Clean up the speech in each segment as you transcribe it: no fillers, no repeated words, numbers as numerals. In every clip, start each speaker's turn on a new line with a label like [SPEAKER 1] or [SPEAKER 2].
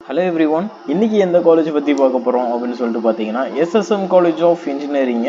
[SPEAKER 1] Hello everyone. இன்னைக்கு எந்த college பத்தி பார்க்க போறோம் அப்படின்னு சொல்லிட்டு பாத்தீங்கன்னா SSM காலேஜ் ஆஃப் இன்ஜினியரிங்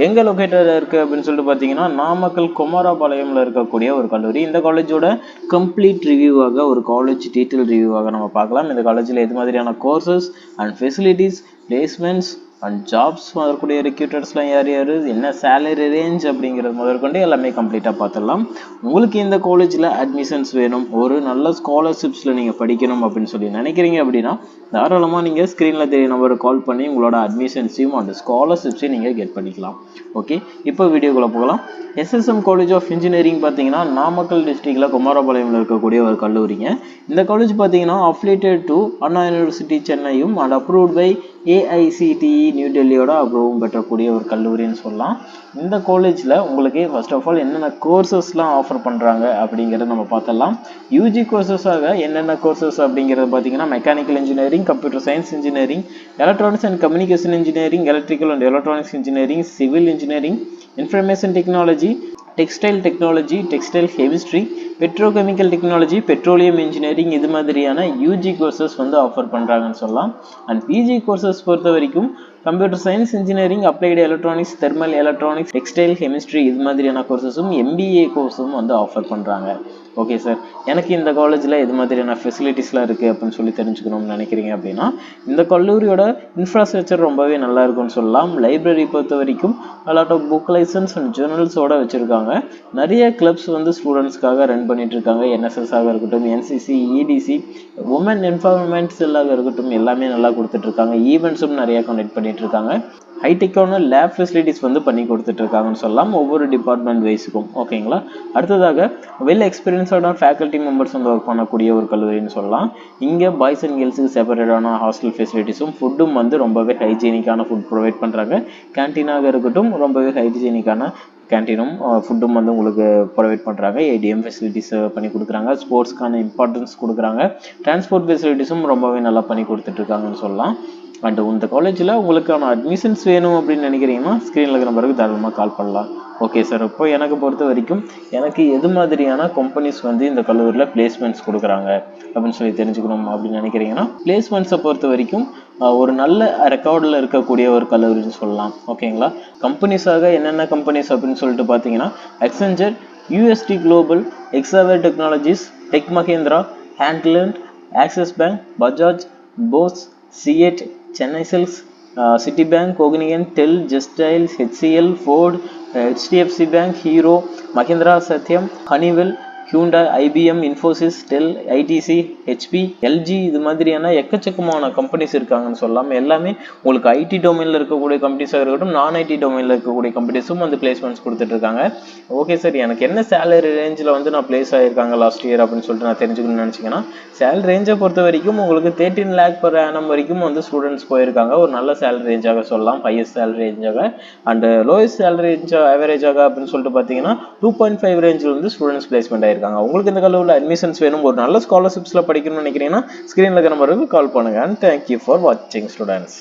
[SPEAKER 1] எங்க லொகேட்டடா இருக்கு அப்படின்னு சொல்லிட்டு பாத்தீங்கன்னா நாமக்கல் குமாரபாளையம்ல இருக்கக்கூடிய ஒரு கல்லூரி. இந்த காலேஜோட கம்ப்ளீட் ரிவ்யூவாக ஒரு காலேஜ் டீடைல் ரிவ்யூவாக நம்ம பார்க்கலாம். இந்த காலேஜ்ல எது மாதிரியான courses and facilities, placements and jobs வரக்கூடிய ரெக்ரூட்டர்ஸ்லாம் யார் யார், என்ன சேலரி ரேஞ்ச் அப்படிங்கிறது முதற்கொண்டு எல்லாமே கம்ப்ளீட்டாக பார்த்துடலாம். உங்களுக்கு இந்த காலேஜில் அட்மிஷன்ஸ் வேணும், ஒரு நல்ல ஸ்காலர்ஷிப்ஸில் நீங்கள் படிக்கணும் அப்படின்னு சொல்லி நினைக்கிறீங்க அப்படின்னா தாராளமாக நீங்கள் ஸ்க்ரீனில் தெரிய நம்பருக்கு கால் பண்ணி உங்களோட அட்மிஷன்ஸையும் அந்த ஸ்காலர்ஷிப்ஸையும் நீங்கள் கெட் பண்ணிக்கலாம். ஓகே, இப்போ வீடியோக்குள்ளே போகலாம். SSM காலேஜ் ஆஃப் இன்ஜினியரிங் பார்த்தீங்கன்னா நாமக்கல் டிஸ்ட்ரிக்டில் குமாரபாளையம்ல இருக்கக்கூடிய ஒரு கல்லூரிங்க. இந்த காலேஜ் பார்த்தீங்கன்னா அஃபிலியேட்டட் டு அண்ணா யூனிவர்சிட்டி சென்னையும் and approved by AICTE new டெல்லியோட அப்ரூவம் பெற்றக்கூடிய ஒரு கல்லூரின்னு சொல்லலாம். இந்த காலேஜில் உங்களுக்கு ஃபர்ஸ்ட் ஆஃப் ஆல் என்னென்ன கோர்சஸ்லாம் ஆஃபர் பண்ணுறாங்க அப்படிங்கிறத நம்ம பார்த்தலாம். யூஜி கோர்சஸாக என்னென்ன கோர்சஸ் அப்படிங்கிறது பார்த்தீங்கன்னா mechanical engineering, computer science engineering, electronics and communication engineering, electrical and electronics engineering, civil engineering, information technology, textile technology, textile chemistry, petrochemical technology, petroleum engineering, இது மாதிரியான யூஜி கோர்சஸ் வந்து ஆஃபர் பண்ணுறாங்கன்னு சொல்லலாம். அண்ட் பிஜி கோர்சஸ் பொறுத்த வரைக்கும் computer science engineering, applied electronics, thermal electronics, textile chemistry, இது மாதிரியான கோர்சஸும் MBA கோர்ஸும் வந்து ஆஃபர் பண்ணுறாங்க. ஓகே சார், எனக்கு இந்த காலேஜில் இது மாதிரியான ஃபெசிலிட்டிஸ்லாம் இருக்குது அப்படின்னு சொல்லி தெரிஞ்சுக்கணும்னு நினைக்கிறீங்க அப்படின்னா இந்த கல்லூரியோட இன்ஃப்ராஸ்ட்ரக்சர் ரொம்பவே நல்லா இருக்கும்னு சொல்லலாம். லைப்ரரி பொறுத்த வரைக்கும் lot of book licence and ஜேர்னல்ஸோட வச்சுருக்காங்க. நிறைய கிளப்ஸ் வந்து ஸ்டூடெண்ட்ஸ்க்காக ரன் பண்ணிட்டு இருக்காங்க. NSS ஆக இருக்கட்டும், NCC, EDC, உமன் என்வரன்மெண்ட் செல்லாக இருக்கட்டும், எல்லாமே நல்லா கொடுத்துட்டு இருக்காங்க. ஈவெண்ட்ஸும் நிறைய கண்டக்ட் பண்ணிட்டு இருக்காங்க. ஹைடெக்கான லேப் ஃபெசிலிட்டிஸ் வந்து பண்ணி கொடுத்துட்டு இருக்காங்கன்னு சொல்லலாம், ஒவ்வொரு டிபார்ட்மெண்ட் வைஸுக்கும். ஓகேங்களா, அடுத்ததாக வெல் எக்ஸ்பீரியன்ஸான ஃபேக்கல்ட்டி மெம்பர்ஸ் வந்து ஒர்க் பண்ணக்கூடிய ஒரு கல்லூரின்னு சொல்லலாம். இங்கே பாய்ஸ் அண்ட் கேர்ள்ஸுக்கு செப்பரேட்டான ஹாஸ்டல் ஃபெசிலிட்டிஸும் ஃபுட்டும் வந்து ரொம்பவே ஹைஜீனிக்கான ஃபுட் ப்ரொவைட் பண்ணுறாங்க. கேன்டீனாக இருக்கட்டும், ரொம்பவே ஹைஜீனிக்கான கேன்டீனும் ஃபுட்டும் வந்து உங்களுக்கு ப்ரொவைட் பண்ணுறாங்க. ADM ஃபெசிலிட்டிஸ் பண்ணி கொடுக்குறாங்க. ஸ்போர்ட்ஸ்க்கான இம்பார்ட்டன்ஸ் கொடுக்குறாங்க. டிரான்ஸ்போர்ட் ஃபெசிலிட்டிஸும் ரொம்பவே நல்லா பண்ணி கொடுத்துட்ருக்காங்கன்னு சொல்லலாம். அண்ட் இந்த காலேஜில் உங்களுக்கான அட்மிஷன்ஸ் வேணும் அப்படின்னு நினைக்கிறீங்கன்னா ஸ்க்ரீனில் இருக்கிற நம்பருக்கு தாராளமாக கால் பண்ணலாம். ஓகே சார், இப்போ எனக்கு பொறுத்த வரைக்கும் எனக்கு எது மாதிரியான கம்பெனிஸ் வந்து இந்த கல்லூரியில் பிளேஸ்மெண்ட்ஸ் கொடுக்குறாங்க அப்படின்னு சொல்லி தெரிஞ்சுக்கணும் அப்படின்னு நினைக்கிறீங்கன்னா பிளேஸ்மெண்ட்ஸை பொறுத்த வரைக்கும் ஒரு நல்ல ரெக்கார்டில் இருக்கக்கூடிய ஒரு கல்லூரின்னு சொல்லலாம். ஓகேங்களா, கம்பெனிஸாக என்னென்ன கம்பெனிஸ் அப்படின்னு சொல்லிட்டு பார்த்தீங்கன்னா Accenture, UST Global, Exaver Technologies, Tech Mahindra, Handland, Axis Bank, Bajaj, Bose, Seat, Chennai Silks, Citibank, Cognizant, TEL, Justile, HCL, Ford, HDFC Bank, Hero, Mahindra, Satyam, Honeywell, Hyundai, IBM, Infosys, Dell, ITC, HP, LG, இது மாதிரியான எக்கச்சக்கமான companies இருக்காங்கன்னு சொல்லலாம். எல்லாமே உங்களுக்கு IT டொமைனில் இருக்கக்கூடிய கம்பெனிஸாக இருக்கட்டும், நான் IT டொமைனில் இருக்கக்கூடிய கம்பெனிஸும் வந்து பிளேஸ்மெண்ட்ஸ் கொடுத்துட்டு இருக்காங்க. ஓகே சார், எனக்கு என்ன சேலரி ரேஞ்சில் வந்து நான் பிளேஸ் ஆகியிருக்காங்க லாஸ்ட் இயர் அப்படின்னு சொல்லிட்டு நான் தெரிஞ்சுக்கணும்னு நினச்சிங்கன்னா சேலரி ரேஞ்சை பொறுத்த வரைக்கும் உங்களுக்கு 13 lakh per annum வரைக்கும் வந்து ஸ்டூடெண்ட்ஸ் போயிருக்காங்க. ஒரு நல்ல சேலரி ரேஞ்சாக சொல்லலாம், ஹையஸ்ட் சேலரி ரேஞ்சாக. அண்ட் லோயஸ்ட் சேலரி ரேஞ்சாக ஆவரேஜாக அப்படின்னு சொல்லிட்டு பார்த்தீங்கன்னா 2.5 ரேஞ்சில் வந்து ஸ்டூடெண்ட்ஸ் பிளேஸ்மெண்ட் ஆயிருக்காங்க. உங்களுக்கு இந்த கல்லூரியில் அட்மிஷன்ஸ் வேணும், ஒரு நல்ல ஸ்காலர்ஷிப்ஸில் படிக்கணும்னு நினைக்கிறீங்கன்னா ஸ்க்ரீனில் இருக்கிற நம்பருக்கு கால் பண்ணுங்க. அண்ட் தேங்க்யூ ஃபார் வாட்சிங் ஸ்டூடெண்ட்ஸ்.